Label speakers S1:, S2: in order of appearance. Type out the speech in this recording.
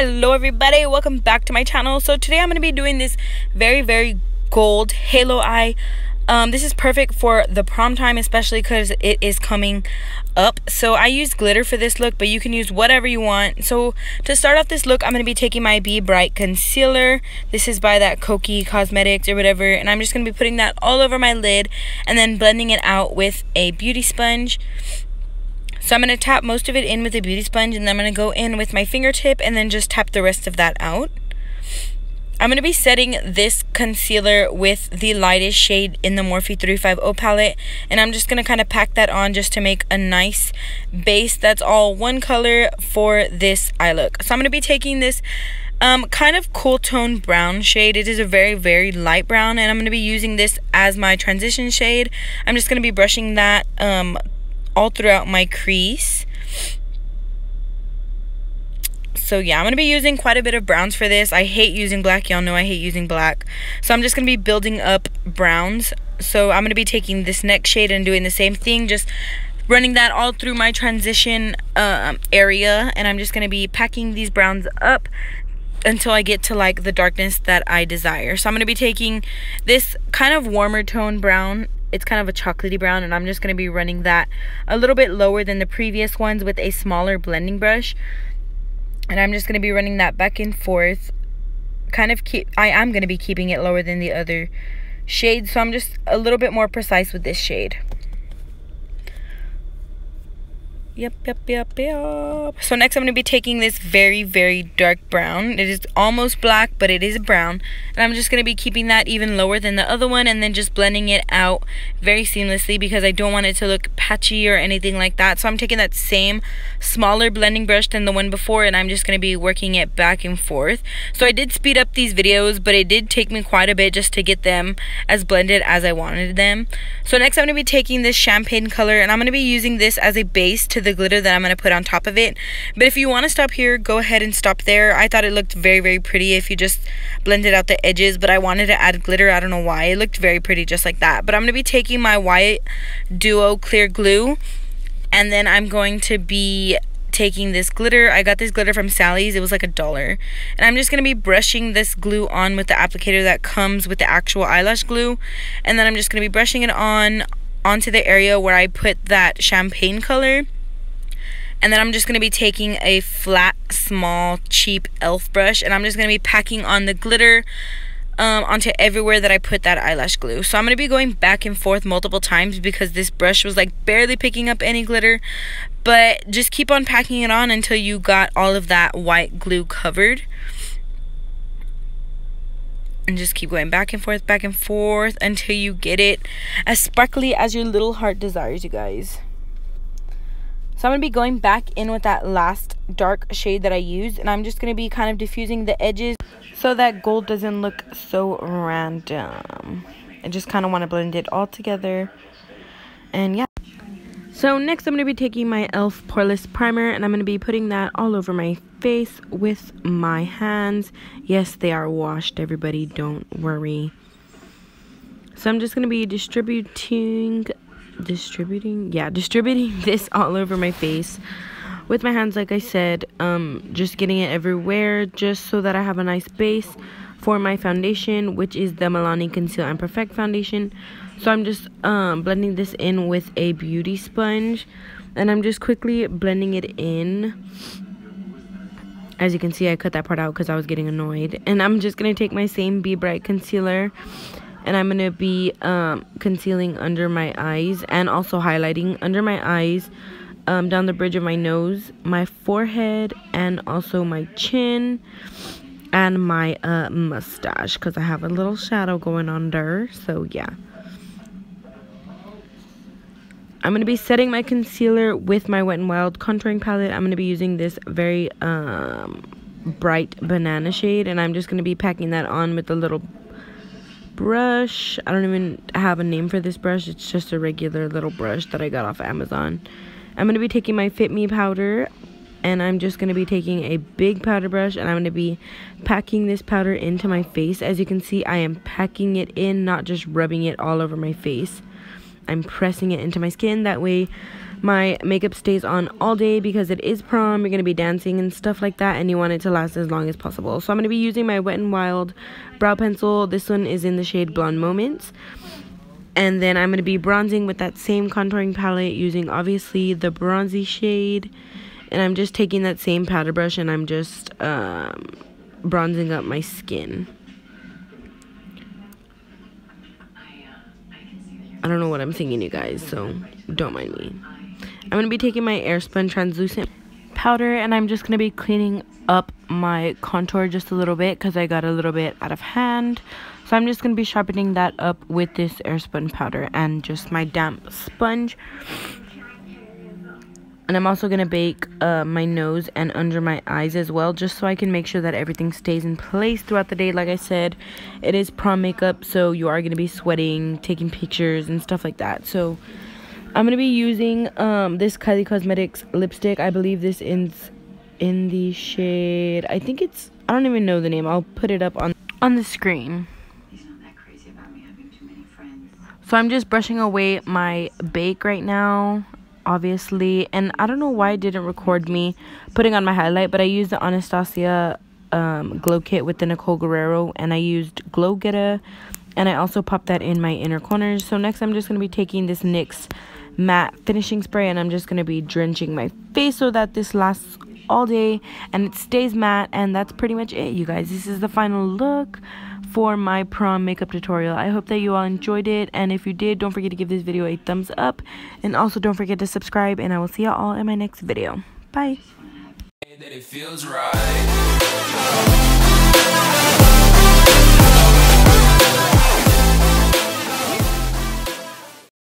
S1: Hello everybody, welcome back to my channel. So today I'm going to be doing this very gold halo eye. This is perfect for the prom time, especially because it is coming up. So I use glitter for this look, but you can use whatever you want. So to start off this look, I'm going to be taking my Be Bright concealer. This is by that Koki Cosmetics or whatever, and I'm just going to be putting that all over my lid and then blending it out with a beauty sponge. So I'm going to tap most of it in with a beauty sponge, and then I'm going to go in with my fingertip and then just tap the rest of that out. I'm going to be setting this concealer with the lightest shade in the Morphe 350 palette, and I'm just going to kind of pack that on just to make a nice base that's all one color for this eye look. So I'm going to be taking this kind of cool tone brown shade. It is a very light brown, and I'm going to be using this as my transition shade. I'm just going to be brushing that all throughout my crease. So yeah, I'm going to be using quite a bit of browns for this. I hate using black. Y'all know I hate using black. So I'm just going to be building up browns. So I'm going to be taking this next shade and doing the same thing, just running that all through my transition area. And I'm just going to be packing these browns up until I get to like the darkness that I desire. So I'm going to be taking this kind of warmer tone brown. It's kind of a chocolatey brown, and I'm just going to be running that a little bit lower than the previous ones with a smaller blending brush. And I'm just going to be running that back and forth. I am going to be keeping it lower than the other shades, so I'm just a little bit more precise with this shade. Yep. So next I'm going to be taking this very dark brown. It is almost black, but it is a brown. And I'm just going to be keeping that even lower than the other one, and then just blending it out very seamlessly because I don't want it to look patchy or anything like that. So I'm taking that same smaller blending brush than the one before, and I'm just going to be working it back and forth. So I did speed up these videos, but it did take me quite a bit just to get them as blended as I wanted them. So next I'm going to be taking this champagne color, and I'm going to be using this as a base to the glitter that I'm going to put on top of it. But if you want to stop here, go ahead and stop there. I thought it looked very pretty if you just blended out the edges, but I wanted to add glitter. I don't know why. It looked very pretty just like that. But I'm going to be taking my white duo clear glue, and then I'm going to be taking this glitter. I got this glitter from Sally's. It was like $1. And I'm just going to be brushing this glue on with the applicator that comes with the actual eyelash glue. And then I'm just going to be brushing it onto the area where I put that champagne color. And then I'm just going to be taking a flat, small, cheap e.l.f. brush, and I'm just going to be packing on the glitter onto everywhere that I put that eyelash glue. So I'm going to be going back and forth multiple times because this brush was like barely picking up any glitter. But just keep on packing it on until you got all of that white glue covered. And just keep going back and forth until you get it as sparkly as your little heart desires, you guys. So I'm going to be going back in with that last dark shade that I used, and I'm just going to be kind of diffusing the edges so that gold doesn't look so random. I just kind of want to blend it all together. And yeah. So next I'm going to be taking my e.l.f. Poreless Primer, and I'm going to be putting that all over my face with my hands. Yes, they are washed, everybody, don't worry. So I'm just going to be distributing this all over my face with my hands, like I said, just getting it everywhere just so that I have a nice base for my foundation, which is the Milani Conceal and Perfect foundation. So I'm just blending this in with a beauty sponge, and I'm just quickly blending it in. As you can see, I cut that part out because I was getting annoyed. And I'm just going to take my same Be Bright concealer, and I'm going to be concealing under my eyes and also highlighting under my eyes, down the bridge of my nose, my forehead, and also my chin and my mustache because I have a little shadow going on there. So yeah. I'm going to be setting my concealer with my Wet n Wild contouring palette. I'm going to be using this very bright banana shade, and I'm just going to be packing that on with a little brush. I don't even have a name for this brush. It's just a regular little brush that I got off Amazon. I'm going to be taking my Fit Me powder, and I'm just going to be taking a big powder brush, and I'm going to be packing this powder into my face. As you can see, I am packing it in, not just rubbing it all over my face. I'm pressing it into my skin. That way my makeup stays on all day because it is prom. You're going to be dancing and stuff like that, and you want it to last as long as possible. So I'm going to be using my Wet n Wild brow pencil. This one is in the shade Blonde Moments. And then I'm going to be bronzing with that same contouring palette using obviously the bronzy shade. And I'm just taking that same powder brush and I'm just bronzing up my skin. I don't know what I'm singing, you guys, so don't mind me. I'm going to be taking my Airspun translucent powder and I'm just going to be cleaning up my contour just a little bit because I got a little bit out of hand. So I'm just going to be sharpening that up with this Airspun powder and just my damp sponge. And I'm also going to bake my nose and under my eyes as well, just so I can make sure that everything stays in place throughout the day. Like I said, it is prom makeup, so you are going to be sweating, taking pictures, and stuff like that. So I'm going to be using this Kylie Cosmetics lipstick. I believe this is in the shade, I think it's, I don't even know the name. I'll put it up on the screen. So I'm just brushing away my bake right now, obviously, and I don't know why it didn't record me putting on my highlight, but I used the Anastasia glow kit with the Nicole Guerrero, and I used Glow Getter, and I also popped that in my inner corners. So next I'm just going to be taking this NYX matte finishing spray, and I'm just going to be drenching my face so that this lasts all day and it stays matte. And that's pretty much it, you guys. This is the final look for my prom makeup tutorial. I hope that you all enjoyed it, and if you did, don't forget to give this video a thumbs up, and also don't forget to subscribe, and I will see you all in my next video. Bye. That it feels right.